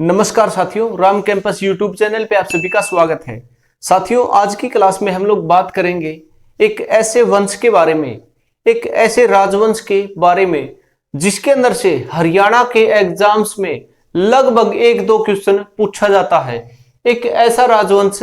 नमस्कार साथियों, Ram campus YouTube channel पे आप सभी का स्वागत है। साथियों, आज की क्लास में हम लोग बात करेंगे एक ऐसे वंश के बारे में, एक ऐसे राजवंश के बारे में जिसके अंदर से हरियाणा के एग्जाम्स में लगभग 1-2 क्वेश्चन पूछा जाता है। एक ऐसा राजवंश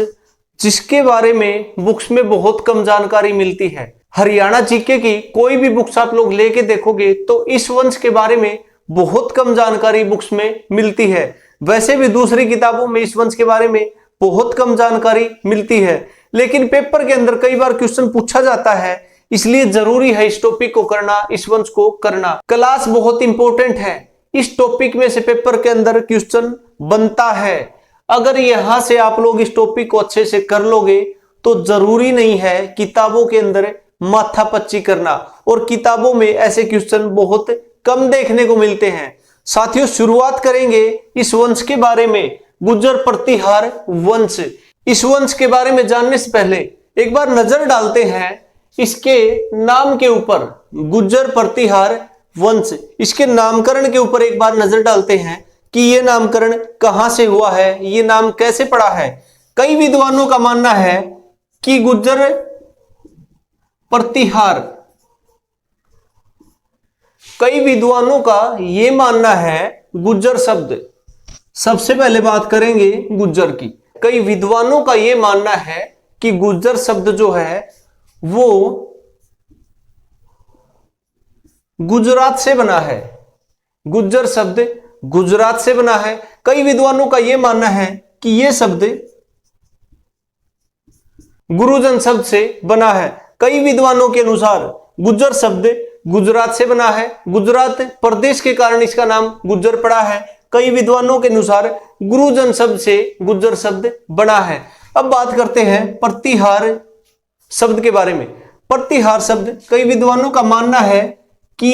जिसके बारे में बुक्स में बहुत कम जानकारी मिलती है। हरियाणा जीके की कोई भी बुक्स आप लोग लेके देखोगे तो इस वंश के बारे में बहुत कम जानकारी बुक्स में मिलती है। वैसे भी दूसरी किताबों में इस वंश के बारे में बहुत कम जानकारी मिलती है, लेकिन पेपर के अंदर कई बार क्वेश्चन पूछा जाता है, इसलिए जरूरी है इस टॉपिक को करना, इस वंश को करना। क्लास बहुत इंपॉर्टेंट है, इस टॉपिक में से पेपर के अंदर क्वेश्चन बनता है। अगर यहां से आप लोग इस टॉपिक को अच्छे से कर लोगे तो जरूरी नहीं है किताबों के अंदर माथापच्ची करना, और किताबों में ऐसे क्वेश्चन बहुत कम देखने को मिलते हैं। साथियों, शुरुआत करेंगे इस वंश के बारे में, गुर्जर प्रतिहार वंश। इस वंश के बारे में जानने से पहले एक बार नजर डालते हैं इसके नाम के ऊपर, गुर्जर प्रतिहार वंश। इसके नामकरण के ऊपर एक बार नजर डालते हैं कि यह नामकरण कहां से हुआ है, यह नाम कैसे पड़ा है। कई विद्वानों का मानना है कि गुर्जर प्रतिहार, कई विद्वानों का यह मानना है गुर्जर शब्द, सबसे पहले बात करेंगे गुर्जर की। कई विद्वानों का यह मानना है कि गुर्जर शब्द जो है वो गुजरात से बना है। गुर्जर शब्द गुजरात से बना है। कई विद्वानों का यह मानना है कि यह शब्द गुरुजन शब्द से बना है। कई विद्वानों के अनुसार गुर्जर शब्द गुजरात से बना है, गुजरात प्रदेश के कारण इसका नाम गुर्जर पड़ा है। कई विद्वानों के अनुसार गुरुजन शब्द से गुर्जर शब्द बना है। अब बात करते हैं प्रतिहार शब्द के बारे में। प्रतिहार शब्द कई विद्वानों का मानना है कि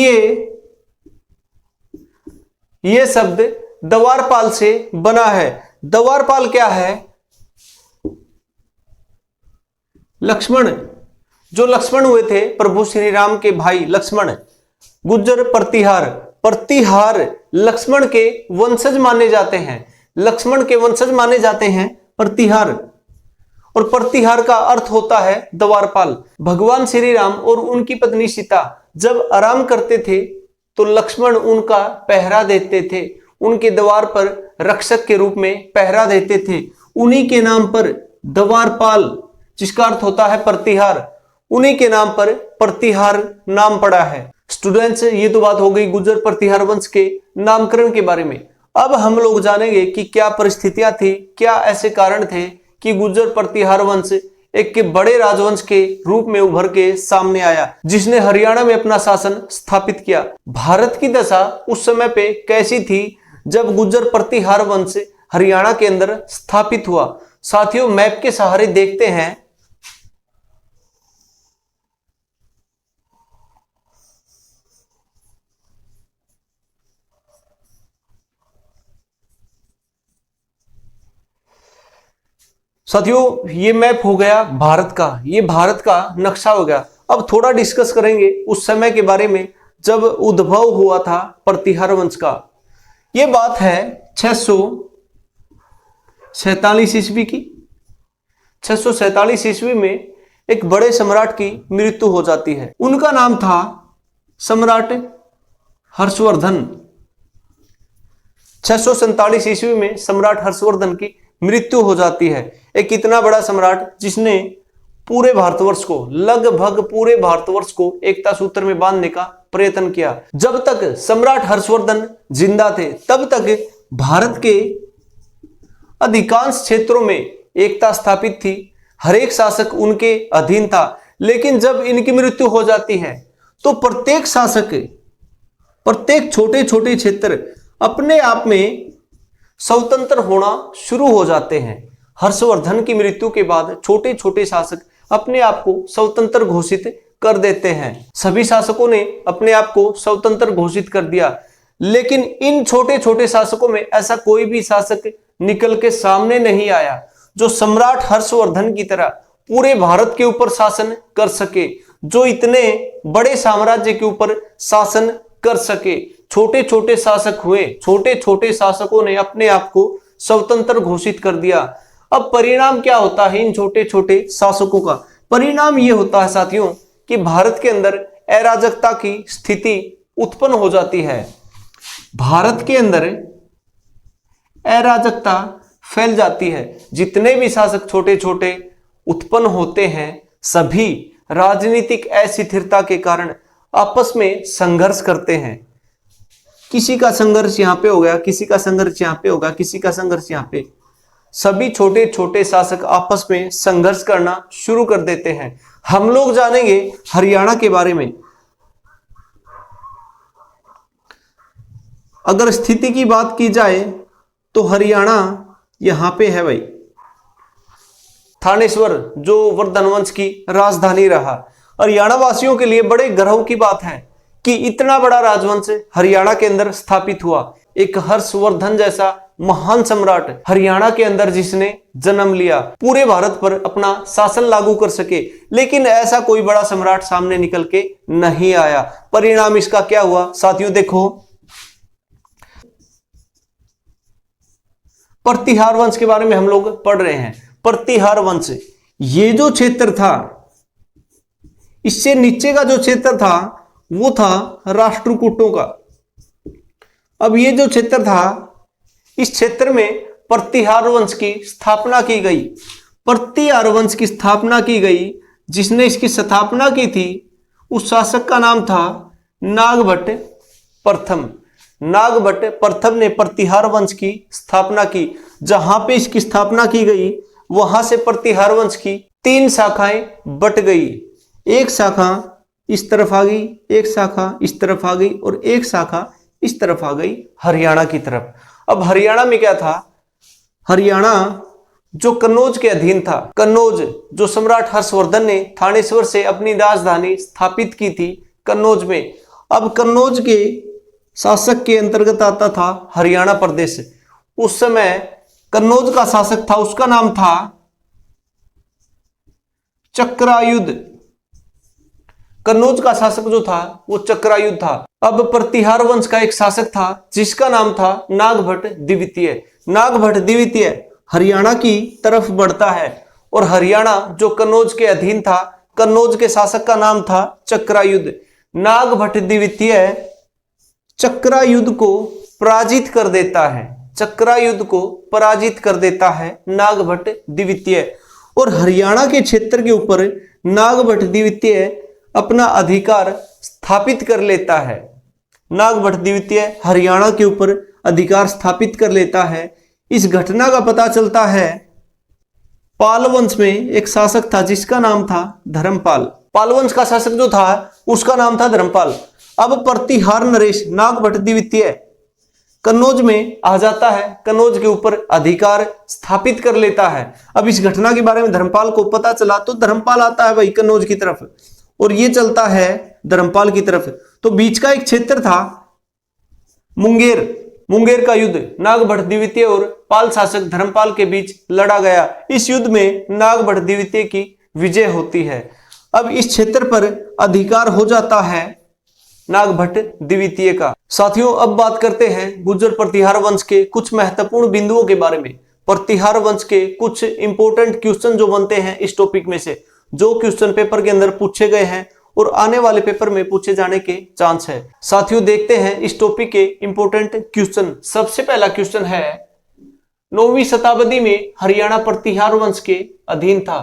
ये शब्द द्वारपाल से बना है। द्वारपाल क्या है? लक्ष्मण, जो लक्ष्मण हुए थे प्रभु श्री राम के भाई लक्ष्मण। गुर्जर प्रतिहार, प्रतिहार लक्ष्मण के वंशज माने जाते हैं। लक्ष्मण के वंशज माने जाते हैं प्रतिहार, और प्रतिहार का अर्थ होता है द्वारपाल। भगवान श्री राम और उनकी पत्नी सीता जब आराम करते थे तो लक्ष्मण उनका पहरा देते थे, उनके द्वार पर रक्षक के रूप में पहरा देते थे। उन्हीं के नाम पर द्वारपाल, जिसका अर्थ होता है प्रतिहार, उन्हीं के नाम पर प्रतिहार नाम पड़ा है। स्टूडेंट्स, ये तो बात हो गई गुर्जर प्रतिहार वंश के नामकरण के बारे में। अब हम लोग जानेंगे कि क्या परिस्थितियां थी, क्या ऐसे कारण थे कि गुर्जर प्रतिहार वंश एक बड़े राजवंश के रूप में उभर के सामने आया, जिसने हरियाणा में अपना शासन स्थापित किया। भारत की दशा उस समय पे कैसी थी जब गुर्जर प्रतिहार वंश हरियाणा के अंदर स्थापित हुआ। साथियों, मैप के सहारे देखते हैं। साथियों, ये मैप हो गया भारत का, ये भारत का नक्शा हो गया। अब थोड़ा डिस्कस करेंगे उस समय के बारे में जब उद्भव हुआ था प्रतिहार वंश का। ये बात है 647 ईस्वी की। 647 ईस्वी में एक बड़े सम्राट की मृत्यु हो जाती है। उनका नाम था सम्राट हर्षवर्धन। 647 ईस्वी में सम्राट हर्षवर्धन की मृत्यु हो जाती है। एक इतना बड़ा सम्राट जिसने पूरे भारतवर्ष को, लगभग पूरे भारतवर्ष को एकता सूत्र में बांधने का प्रयत्न किया। जब तक सम्राट हर्षवर्धन जिंदा थे तब तक भारत के अधिकांश क्षेत्रों में एकता स्थापित थी, हर एक शासक उनके अधीन था। लेकिन जब इनकी मृत्यु हो जाती है तो प्रत्येक शासक, प्रत्येक छोटे छोटे क्षेत्र अपने आप में स्वतंत्र होना शुरू हो जाते हैं। हर्षवर्धन की मृत्यु के बाद छोटे छोटे शासक अपने आप को स्वतंत्र घोषित कर देते हैं। सभी शासकों ने अपने आप को स्वतंत्र घोषित कर दिया, लेकिन इन छोटे छोटे शासकों में ऐसा कोई भी शासक निकल के सामने नहीं आया जो सम्राट हर्षवर्धन की तरह पूरे भारत के ऊपर शासन कर सके, जो इतने बड़े साम्राज्य के ऊपर शासन कर सके। छोटे छोटे शासक हुए, छोटे छोटे शासकों ने अपने आप को स्वतंत्र घोषित कर दिया। अब परिणाम क्या होता है इन छोटे छोटे शासकों का? परिणाम ये होता है साथियों कि भारत के अंदर अराजकता की स्थिति उत्पन्न हो जाती है। भारत के अंदर अराजकता फैल जाती है। जितने भी शासक छोटे छोटे उत्पन्न होते हैं सभी राजनीतिक अस्थिरता के कारण आपस में संघर्ष करते हैं। किसी का संघर्ष यहां पे हो गया, किसी का संघर्ष यहां पे होगा, किसी का संघर्ष यहां पे। सभी छोटे छोटे शासक आपस में संघर्ष करना शुरू कर देते हैं। हम लोग जानेंगे हरियाणा के बारे में। अगर स्थिति की बात की जाए तो हरियाणा यहां पे है भाई। थानेश्वर जो वर्धन वंश की राजधानी रहा। हरियाणा वासियों के लिए बड़े गर्व की बात है कि इतना बड़ा राजवंश हरियाणा के अंदर स्थापित हुआ। एक हर्षवर्धन जैसा महान सम्राट हरियाणा के अंदर जिसने जन्म लिया, पूरे भारत पर अपना शासन लागू कर सके, लेकिन ऐसा कोई बड़ा सम्राट सामने निकल के नहीं आया। परिणाम इसका क्या हुआ साथियों? देखो, प्रतिहार वंश के बारे में हम लोग पढ़ रहे हैं। प्रतिहार वंश, ये जो क्षेत्र था, इससे नीचे का जो क्षेत्र था वो था राष्ट्रकूटों का। अब ये जो क्षेत्र था, इस क्षेत्र में प्रतिहार वंश की स्थापना की गई। प्रतिहार वंश की स्थापना की गई। जिसने इसकी स्थापना की थी उस शासक का नाम था नागभट्ट प्रथम। नागभट्ट प्रथम ने प्रतिहार वंश की स्थापना की। जहां पे इसकी स्थापना की गई वहां से प्रतिहार वंश की 3 शाखाएं बट गई। एक शाखा इस तरफ आ गई, एक शाखा इस तरफ आ गई और एक शाखा इस तरफ आ गई हरियाणा की तरफ। अब हरियाणा में क्या था? हरियाणा जो कन्नौज के अधीन था। कन्नौज जो सम्राट हर्षवर्धन ने थानेश्वर से अपनी राजधानी स्थापित की थी कन्नौज में। अब कन्नौज के शासक के अंतर्गत आता था हरियाणा प्रदेश। उस समय कन्नौज का शासक था, उसका नाम था चक्रायुध। कन्नौज का शासक जो था वो चक्रायुध था। अब प्रतिहार वंश का एक शासक था जिसका नाम था नागभट्ट द्वितीय। नागभट्ट द्वितीय हरियाणा की तरफ बढ़ता है और हरियाणा जो कन्नौज के अधीन था, कन्नौज के शासक का नाम था चक्रायुध। नागभट्ट द्वितीय चक्रायुध को पराजित कर देता है। चक्रायुध को पराजित कर देता है नागभट्ट द्वितीय और हरियाणा के क्षेत्र के ऊपर नागभट्ट द्वितीय अपना अधिकार स्थापित कर लेता है। नागभट्ट द्वितीय हरियाणा के ऊपर अधिकार स्थापित कर लेता है। इस घटना का पता चलता है पाल वंश में एक शासक था जिसका नाम था धर्मपाल। पाल वंश का शासक जो था उसका नाम था धर्मपाल। अब प्रतिहार नरेश नागभट्ट द्वितीय कन्नौज में आ जाता है, कन्नौज के ऊपर अधिकार स्थापित कर लेता है। अब इस घटना के बारे में धर्मपाल को पता चला तो धर्मपाल आता है भाई कन्नौज की तरफ और ये चलता है धर्मपाल की तरफ। तो बीच का एक क्षेत्र था मुंगेर। मुंगेर का युद्ध नागभट्ट द्वितीय और पाल शासक धर्मपाल के बीच लड़ा गया। इस युद्ध में नागभट्ट द्वितीय की विजय होती है। अब इस क्षेत्र पर अधिकार हो जाता है नागभट्ट द्वितीय का। साथियों, अब बात करते हैं गुर्जर प्रतिहार वंश के कुछ महत्वपूर्ण बिंदुओं के बारे में। प्रतिहार वंश के कुछ इंपॉर्टेंट क्वेश्चन जो बनते हैं इस टॉपिक में से, जो क्वेश्चन पेपर के अंदर पूछे गए हैं और आने वाले पेपर में पूछे जाने के चांस है। साथियों, देखते हैं इस टॉपिक के इंपॉर्टेंट क्वेश्चन। सबसे पहला क्वेश्चन है 9वीं शताब्दी में हरियाणा प्रतिहार वंश के अधीन था।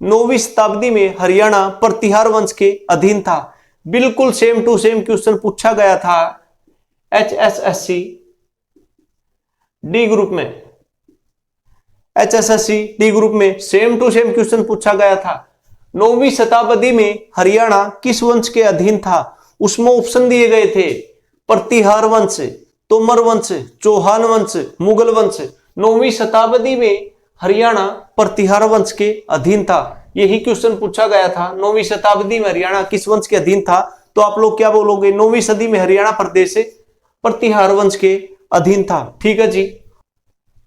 9वीं शताब्दी में हरियाणा प्रतिहार वंश के अधीन था। बिल्कुल सेम टू सेम क्वेश्चन पूछा गया था HSSC डी ग्रुप में। HSSC डी ग्रुप में सेम टू सेम क्वेश्चन पूछा गया था। 9वीं शताब्दी में हरियाणा किस वंश के अधीन था? उसमें ऑप्शन दिए गए थे प्रतिहार वंश, तोमर वंश, चौहान वंश, मुगल वंश। 9वीं शताब्दी में हरियाणा प्रतिहार वंश के अधीन था। यही क्वेश्चन पूछा गया था 9वीं शताब्दी में हरियाणा किस वंश के अधीन था। तो आप लोग क्या बोलोगे? 9वीं सदी में हरियाणा प्रदेश प्रतिहार वंश के अधीन था। ठीक है जी।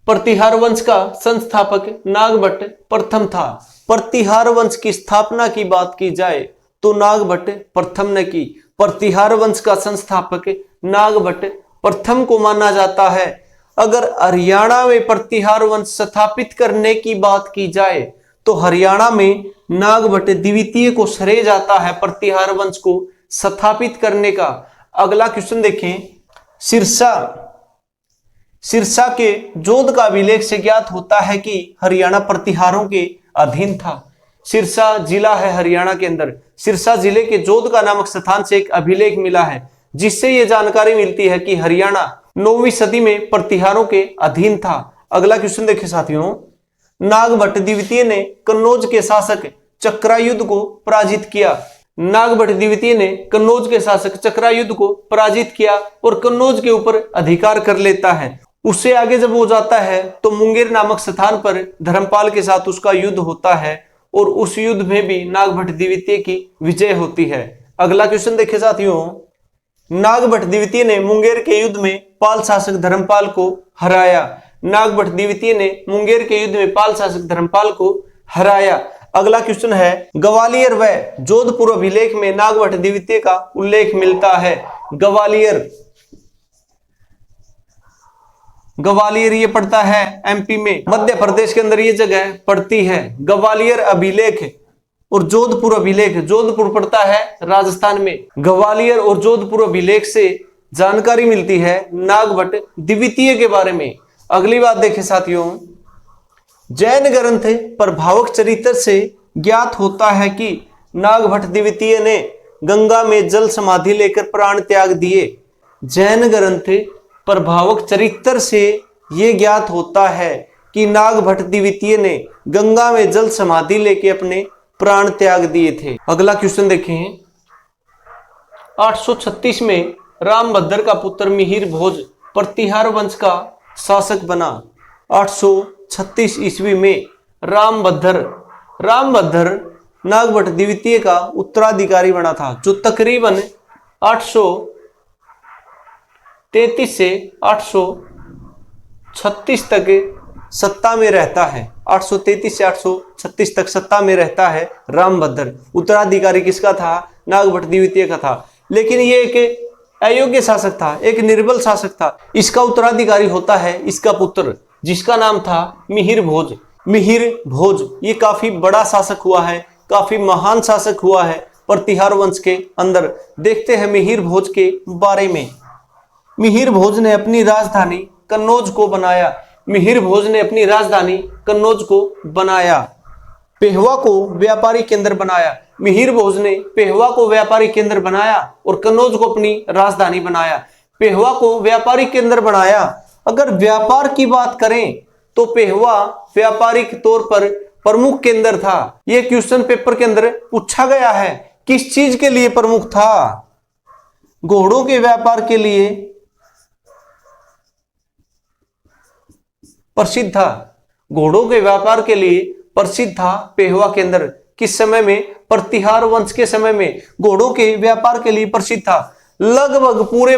प्रतिहार वंश का संस्थापक नागभट्ट प्रथम था। प्रतिहार वंश की स्थापना की बात की जाए तो नागभट्ट प्रथम ने की। प्रतिहार वंश का संस्थापक नागभट्ट प्रथम को माना जाता है। अगर हरियाणा में प्रतिहार वंश स्थापित करने की बात की जाए तो हरियाणा में नागभट्ट द्वितीय को श्रेय जाता है प्रतिहार वंश को स्थापित करने का। अगला क्वेश्चन देखें, सिरसा के जोध का अभिलेख से ज्ञात होता है कि हरियाणा प्रतिहारों के अधीन था। सिरसा जिला है हरियाणा के अंदर। सिरसा जिले के जोध का नामक स्थान से एक अभिलेख मिला है जिससे यह जानकारी मिलती है कि हरियाणा 9वीं सदी में प्रतिहारों के अधीन था। अगला क्वेश्चन देखिए साथियों, नागभट्ट द्वितीय ने कन्नौज के शासक चक्रायुध को पराजित किया। नागभट्ट द्वितीय ने कन्नौज के शासक चक्रायुध को पराजित किया और कन्नौज के ऊपर अधिकार कर लेता है। उससे आगे जब हो जाता है तो मुंगेर नामक स्थान पर धर्मपाल के साथ उसका युद्ध होता है और उस युद्ध में भी नागभट्ट द्वितीय की विजय होती है। अगला क्वेश्चन देखिए साथियों, नागभट्ट द्वितीय ने मुंगेर के युद्ध में पाल शासक धर्मपाल को हराया। नागभट्ट द्वितीय ने मुंगेर के युद्ध में पाल शासक धर्मपाल को हराया। अगला क्वेश्चन है, ग्वालियर व जोधपुर अभिलेख में नागभट्ट द्वितीय का उल्लेख मिलता है। ग्वालियर ये पड़ता है एमपी में, मध्य प्रदेश के अंदर ये जगह पड़ती है। ग्वालियर अभिलेख और जोधपुर अभिलेख, जोधपुर पड़ता है राजस्थान में। ग्वालियर और जोधपुर अभिलेख से जानकारी मिलती है नागभट्ट द्वितीय के बारे में। अगली बात देखें साथियों, जैन ग्रंथ प्रभावक चरित्र से ज्ञात होता है कि नागभट्ट द्वितीय ने गंगा में जल समाधि लेकर प्राण त्याग दिए। जैन ग्रंथ प्रभावक चरित्र से यह ज्ञात होता है कि नागभट्ट द्वितीय ने गंगा में जल समाधि लेके अपने प्राण त्याग दिए थे। अगला क्वेश्चन देखें, 836 में रामभद्र का पुत्र मिहिर भोज प्रतिहार वंश का शासक बना। 836 ईस्वी में रामभद्र नागभट्ट द्वितीय का उत्तराधिकारी बना था, जो तकरीबन 833 से 836 तक सत्ता में रहता है। 833 से 836 तक सत्ता में रहता है रामभद्र। उत्तराधिकारी किसका था? नागभट्ट द्वितीय का था। लेकिन ये एक अयोग्य शासक था, एक निर्बल शासक था। इसका उत्तराधिकारी होता है इसका पुत्र, जिसका नाम था मिहिर भोज। मिहिर भोज ये काफी बड़ा शासक हुआ है, काफी महान शासक हुआ है प्रतिहार वंश के अंदर। देखते हैं मिहिर भोज के बारे में। मिहिर भोज ने अपनी राजधानी कन्नौज को बनाया। मिहिर भोज ने अपनी राजधानी कन्नौज को बनाया। पेहवा को व्यापारी केंद्र बनाया। मिहिर भोज ने पेहवा को व्यापारी केंद्र बनाया और कन्नौज को अपनी राजधानी बनाया। पेहवा को व्यापारी केंद्र बनाया। अगर व्यापार की बात करें तो पेहवा व्यापारिक तौर पर प्रमुख केंद्र था। यह क्वेश्चन पेपर के अंदर पूछा गया है। किस चीज के लिए प्रमुख था? घोड़ों के व्यापार के लिए प्रसिद्ध था। घोड़ों के व्यापार के लिए प्रसिद्ध था पेहवा केंद्र। किस समय में? प्रतिहार वंश के समय में घोड़ों के व्यापार के लिए प्रसिद्ध था। लगभग पूरे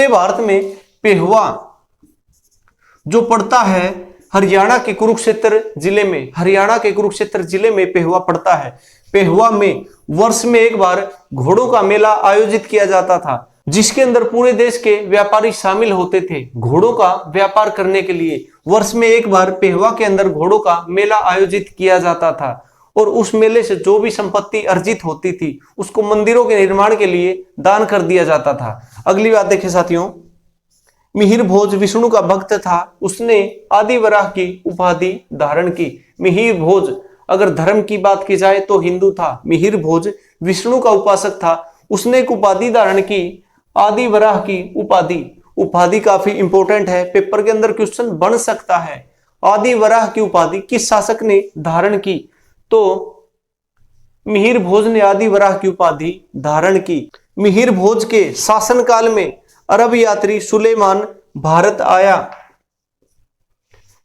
भारत में पेहवा जो पड़ता है हरियाणा के कुरुक्षेत्र जिले में, हरियाणा के कुरुक्षेत्र जिले में पेहवा पड़ता है। पेहवा में वर्ष में एक बार घोड़ों का मेला आयोजित किया जाता था, जिसके अंदर पूरे देश के व्यापारी शामिल होते थे घोड़ों का व्यापार करने के लिए। वर्ष में एक बार पेहवा के अंदर घोड़ों का मेला आयोजित किया जाता था और उस मेले से जो भी संपत्ति अर्जित होती थी उसको मंदिरों के निर्माण के लिए दान कर दिया जाता था। अगली बात देखें साथियों, मिहिर भोज विष्णु का भक्त था। उसने आदि वराह की उपाधि धारण की। मिहिर भोज अगर धर्म की बात की जाए तो हिंदू था। मिहिर भोज विष्णु का उपासक था। उसने एक उपाधि धारण की, आदि वराह की उपाधि काफी इंपॉर्टेंट है, पेपर के अंदर क्वेश्चन बन सकता है। आदि वराह की उपाधि किस शासक ने धारण की? तो मिहिर भोज ने आदि वराह की उपाधि धारण की। मिहिर भोज के शासनकाल में अरब यात्री सुलेमान भारत आया।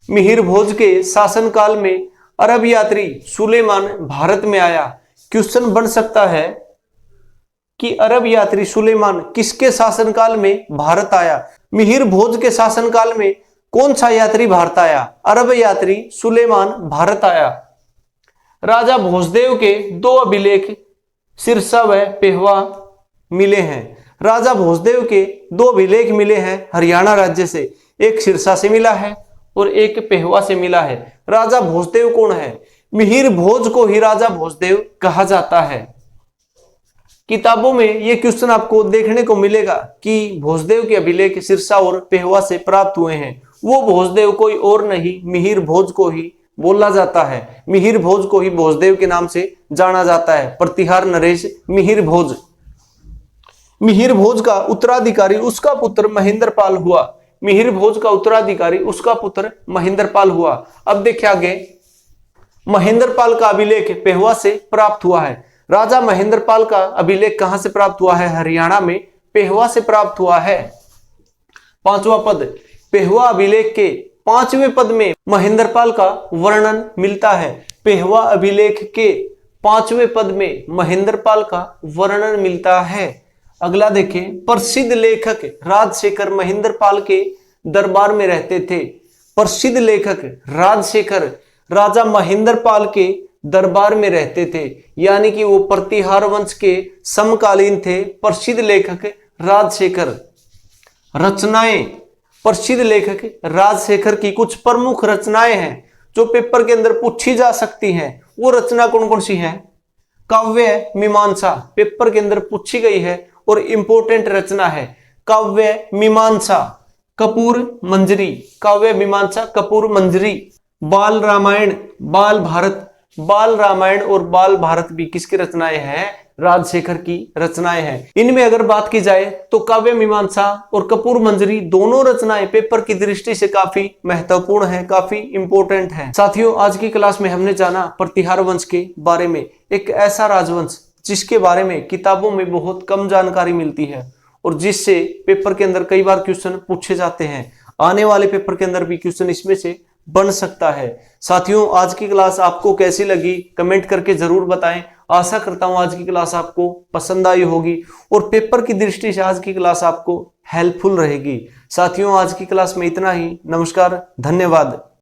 मिहिर भोज के शासनकाल में अरब यात्री सुलेमान भारत में आया। क्वेश्चन बन सकता है कि अरब यात्री सुलेमान किसके शासनकाल में भारत आया? मिहिर भोज के शासनकाल में कौन सा यात्री भारत आया? अरब यात्री सुलेमान भारत आया। राजा भोजदेव के दो अभिलेख सिरसा व पेहवा मिले हैं। राजा भोजदेव के दो अभिलेख मिले हैं हरियाणा राज्य से, एक सिरसा से मिला है और एक पेहवा से मिला है। राजा भोजदेव कौन है? मिहिर भोज को ही राजा भोजदेव कहा जाता है। किताबों में यह क्वेश्चन आपको देखने को मिलेगा कि भोजदेव के अभिलेख सिरसा और पेहवा से प्राप्त हुए हैं। वो भोजदेव कोई और नहीं, मिहिर भोज को ही बोला जाता है। मिहिर भोज को ही भोजदेव के नाम से जाना जाता है। प्रतिहार नरेश मिहिर भोज। मिहिर भोज का उत्तराधिकारी उसका पुत्र महेंद्रपाल हुआ। मिहिर भोज का उत्तराधिकारी उसका पुत्र महेंद्रपाल हुआ। अब देखिए आगे, महेंद्रपाल का अभिलेख पेहवा से प्राप्त हुआ है। राजा महेंद्रपाल का अभिलेख कहां से प्राप्त हुआ है? हरियाणा में पेहवा से प्राप्त हुआ है। पांचवा पद, पेहवा अभिलेख के पांचवें पद में महेंद्रपाल का वर्णन मिलता है। पेहवा अभिलेख के पांचवें पद में महेंद्रपाल का वर्णन मिलता है। अगला देखें, प्रसिद्ध लेखक राजशेखर महेंद्रपाल के दरबार में रहते थे। प्रसिद्ध लेखक राजशेखर राजा महेंद्रपाल के दरबार में रहते थे, यानी कि वो प्रतिहार वंश के समकालीन थे। प्रसिद्ध लेखक राजशेखर। रचनाएं, प्रसिद्ध लेखक राजशेखर की कुछ प्रमुख रचनाएं हैं जो पेपर के अंदर पूछी जा सकती हैं। वो रचना कौन कौन सी है? काव्य मीमांसा पेपर के अंदर पूछी गई है और इंपोर्टेंट रचना है। काव्य मीमांसा, कपूर मंजरी। काव्य मीमांसा, कपूर मंजरी। बाल रामायण, बाल भारत। बाल रामायण और बाल भारत भी किसकी रचनाएं हैं? राजशेखर की रचनाएं हैं। इनमें अगर बात की जाए तो काव्य मीमांसा और कपूर मंजरी दोनों रचनाएं पेपर की दृष्टि से काफी महत्वपूर्ण है, काफी इंपोर्टेंट है। साथियों, आज की क्लास में हमने जाना प्रतिहार वंश के बारे में, एक ऐसा राजवंश जिसके बारे में किताबों में बहुत कम जानकारी मिलती है और जिससे पेपर के अंदर कई बार क्वेश्चन पूछे जाते हैं। आने वाले पेपर के अंदर भी क्वेश्चन इसमें से बन सकता है। साथियों, आज की क्लास आपको कैसी लगी कमेंट करके जरूर बताएं। आशा करता हूं आज की क्लास आपको पसंद आई होगी और पेपर की दृष्टि से आज की क्लास आपको हेल्पफुल रहेगी। साथियों, आज की क्लास में इतना ही। नमस्कार, धन्यवाद।